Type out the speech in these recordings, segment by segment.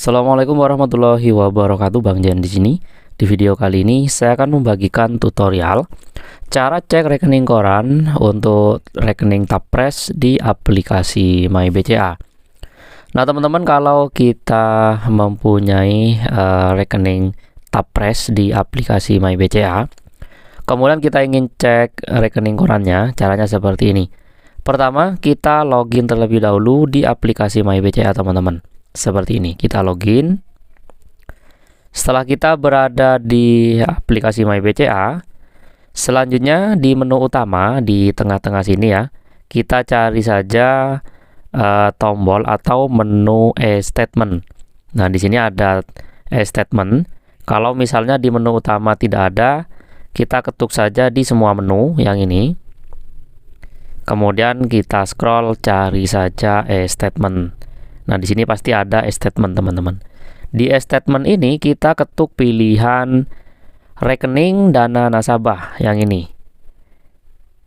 Assalamualaikum warahmatullahi wabarakatuh. Bang Jan di sini. Di video kali ini saya akan membagikan tutorial cara cek rekening koran untuk rekening Tapres di aplikasi MyBCA. Nah, teman-teman, kalau kita mempunyai rekening Tapres di aplikasi MyBCA, kemudian kita ingin cek rekening korannya, caranya seperti ini. Pertama, kita login terlebih dahulu di aplikasi MyBCA, teman-teman. Seperti ini, kita login. Setelah kita berada di aplikasi MyBCA, selanjutnya di menu utama di tengah-tengah sini ya, kita cari saja tombol atau menu e-statement. Nah, di sini ada e-statement. Kalau misalnya di menu utama tidak ada, kita ketuk saja di semua menu yang ini. Kemudian kita scroll, cari saja e-statement. Nah, di sini pasti ada e-statement, teman-teman. Di e-statement ini kita ketuk pilihan rekening dana nasabah yang ini.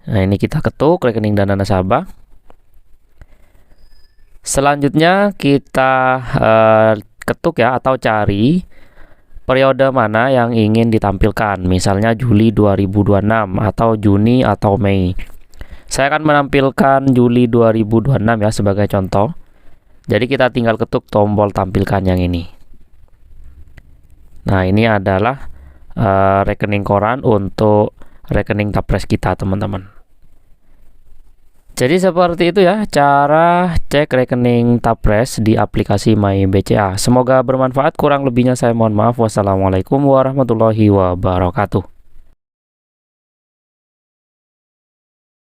Nah, ini kita ketuk rekening dana nasabah. Selanjutnya kita ketuk ya, atau cari periode mana yang ingin ditampilkan. Misalnya Juli 2026 atau Juni atau Mei. Saya akan menampilkan Juli 2026 ya sebagai contoh. Jadi kita tinggal ketuk tombol tampilkan yang ini. Nah, ini adalah rekening koran untuk rekening Tapres kita, teman-teman. Jadi seperti itu ya cara cek rekening Tapres di aplikasi MyBCA. Semoga bermanfaat, kurang lebihnya saya mohon maaf. Wassalamualaikum warahmatullahi wabarakatuh.